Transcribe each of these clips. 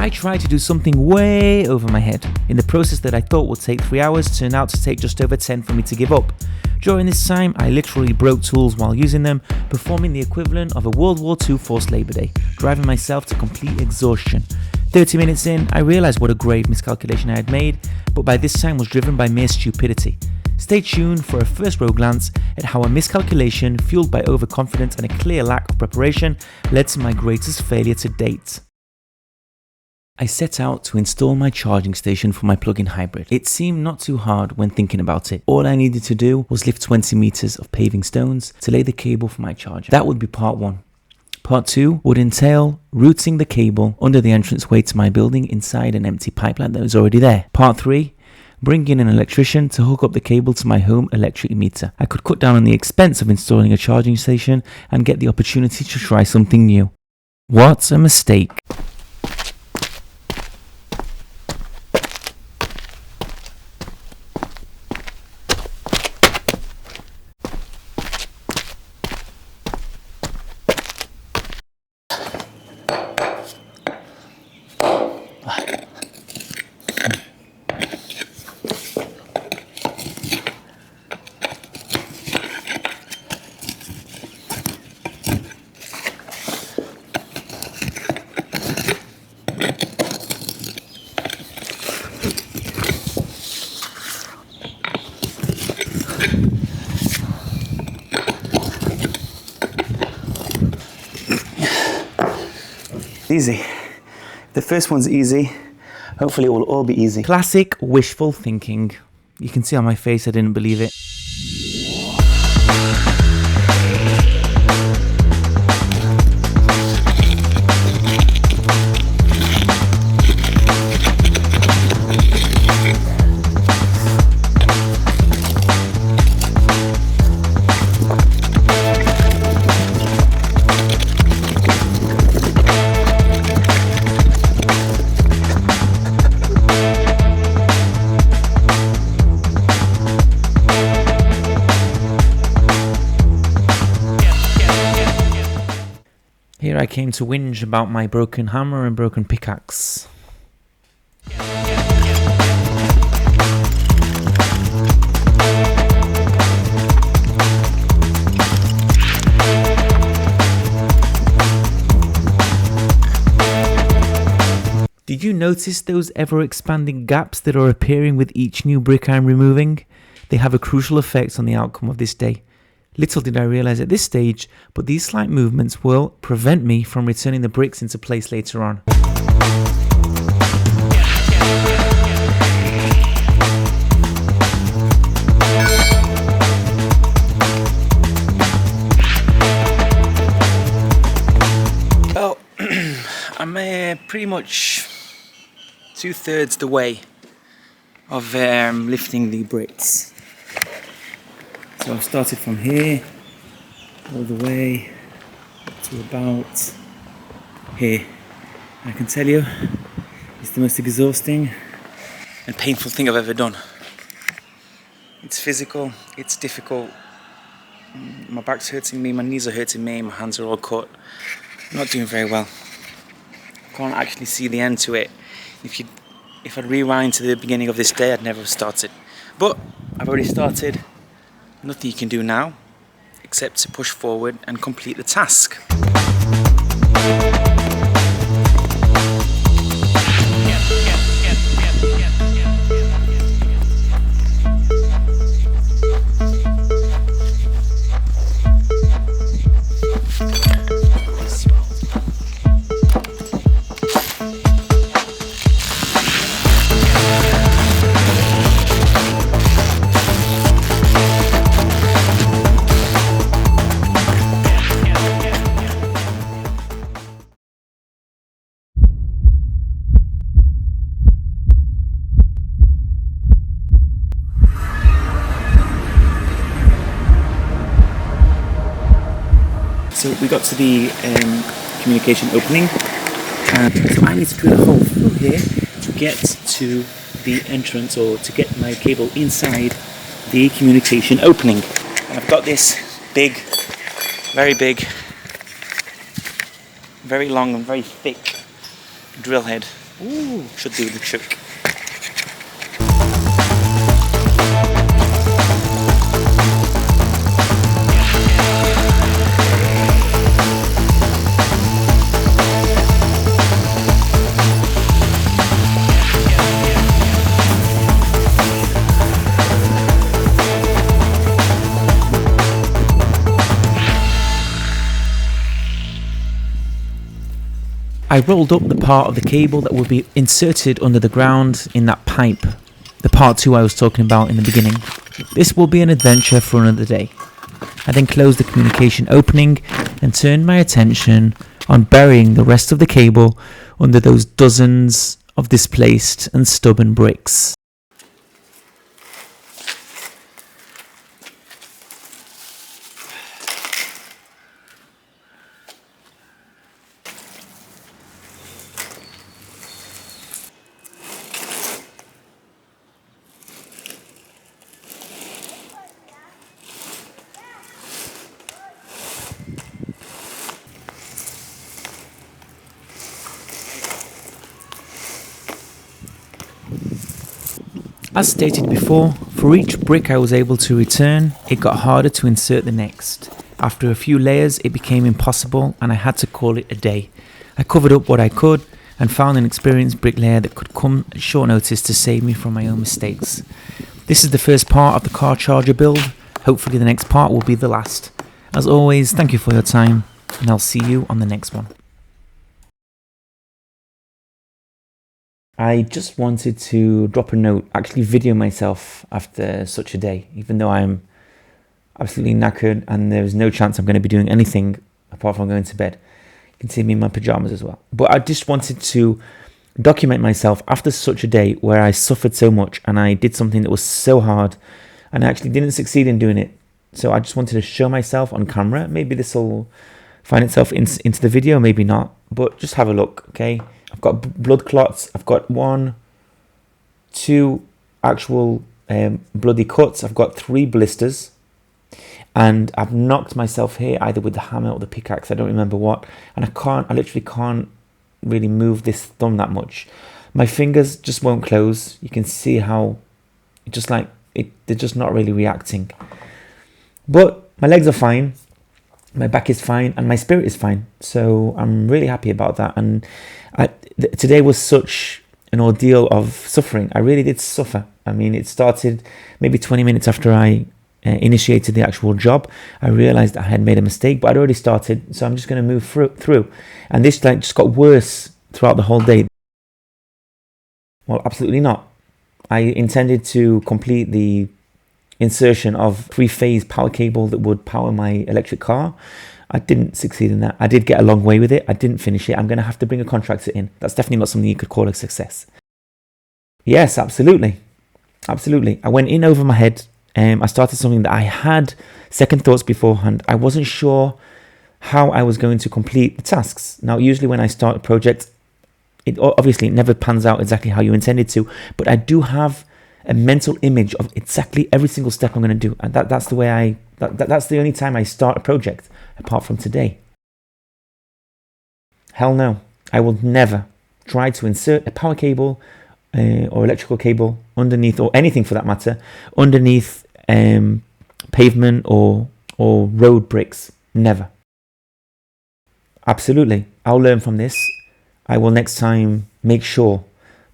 I tried to do something way over my head. In the process that I thought would take 3 hours turned out to take just over 10 for me to give up. During this time, I literally broke tools while using them, performing the equivalent of a World War II forced Labour Day, driving myself to complete exhaustion. 30 minutes in, I realised what a grave miscalculation I had made, but by this time was driven by mere stupidity. Stay tuned for a first row glance at how a miscalculation fueled by overconfidence and a clear lack of preparation led to my greatest failure to date. I set out to install my charging station for my plug-in hybrid. It seemed not too hard when thinking about it. All I needed to do was lift 20 meters of paving stones to lay the cable for my charger. That would be part 1. Part 2 would entail routing the cable under the entranceway to my building inside an empty pipeline that was already there. Part 3, bring in an electrician to hook up the cable to my home electric meter. I could cut down on the expense of installing a charging station and get the opportunity to try something new. What a mistake. Easy. The first one's easy. Hopefully it will all be easy. Classic wishful thinking. You can see on my face I didn't believe it. Here I came to whinge about my broken hammer and broken pickaxe. Did you notice those ever-expanding gaps that are appearing with each new brick I'm removing? They have a crucial effect on the outcome of this day. Little did I realise at this stage, but these slight movements will prevent me from returning the bricks into place later on. Well, I'm pretty much 2/3 the way of lifting the bricks. So I've started from here, all the way to about here. And I can tell you, it's the most exhausting and painful thing I've ever done. It's physical, it's difficult. My back's hurting me, my knees are hurting me, my hands are all cut. I'm not doing very well. Can't actually see the end to it. If I'd rewind to the beginning of this day, I'd never have started. But I've already started. Nothing you can do now except to push forward and complete the task. So we got to the communication opening, and so I need to drill a hole through here to get to the entrance, or to get my cable inside the communication opening. And I've got this big, very long and very thick drill head Ooh, should do the trick. I rolled up the part of the cable that will be inserted under the ground in that pipe, the part 2 I was talking about in the beginning. This will be an adventure for another day. I then closed the communication opening and turned my attention on burying the rest of the cable under those dozens of displaced and stubborn bricks. As stated before, for each brick I was able to return, it got harder to insert the next. After a few layers it became impossible and I had to call it a day. I covered up what I could and found an experienced bricklayer that could come at short notice to save me from my own mistakes. This is the first part of the car charger build. Hopefully the next part will be the last. As always, thank you for your time and I'll see you on the next one. I just wanted to drop a note, actually video myself after such a day, even though I'm absolutely knackered and there's no chance I'm going to be doing anything apart from going to bed. You can see me in my pajamas as well. But I just wanted to document myself after such a day where I suffered so much and I did something that was so hard and I actually didn't succeed in doing it. So I just wanted to show myself on camera. Maybe this will find itself into the video, maybe not, but just have a look, okay? I've got blood clots. I've got 1, 2 actual bloody cuts. I've got 3 blisters, and I've knocked myself here either with the hammer or the pickaxe. I don't remember what. And I literally can't really move this thumb that much. My fingers just won't close. You can see how they're just not really reacting. But my legs are fine. My back is fine and my spirit is fine. So I'm really happy about that. And today was such an ordeal of suffering. I really did suffer. I mean, it started maybe 20 minutes after I initiated the actual job. I realized I had made a mistake, but I'd already started. So I'm just going to move through. And this just got worse throughout the whole day. Well, absolutely not. I intended to complete the insertion of 3-phase power cable that would power my electric car. I didn't succeed in that. I did get a long way with it. I didn't finish it. I'm going to have to bring a contractor in. That's definitely not something you could call a success. Yes, absolutely. Absolutely. I went in over my head. I started something that I had second thoughts beforehand. I wasn't sure how I was going to complete the tasks. Now, usually when I start a project, it never pans out exactly how you intended to, but I do have a mental image of exactly every single step I'm going to do. And that's the way that's the only time I start a project, apart from today. Hell no. I will never try to insert a power cable or electrical cable underneath, or anything for that matter, underneath pavement or road bricks. Never. Absolutely. I'll learn from this. I will next time make sure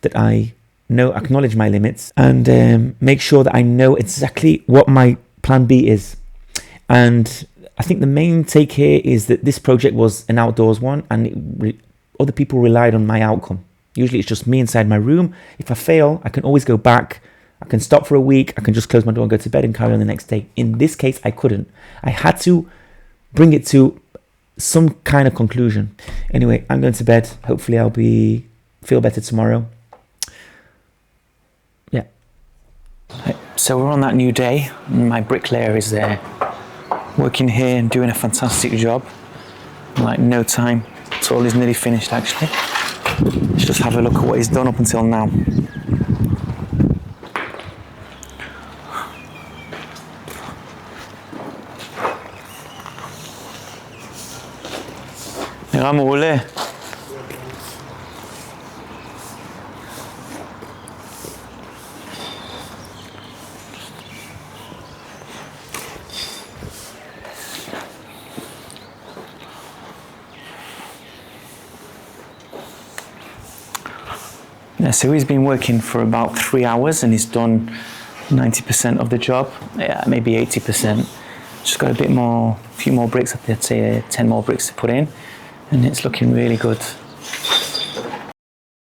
that I acknowledge my limits and make sure that I know exactly what my plan B is. And I think the main take here is that this project was an outdoors one and other people relied on my outcome. Usually it's just me inside my room. If I fail, I can always go back. I can stop for a week. I can just close my door and go to bed and carry on the next day. In this case, I couldn't. I had to bring it to some kind of conclusion. Anyway, I'm going to bed. Hopefully I'll feel better tomorrow. Yeah. So we're on that new day. My bricklayer is there, working here and doing a fantastic job. Like no time. It's all is nearly finished actually. Let's just have a look at what he's done up until now. נראה מעולה. Yeah, so he's been working for about 3 hours and he's done 90% of the job. Yeah, maybe 80%. Just got a few more bricks, I'd say 10 more bricks to put in, and it's looking really good.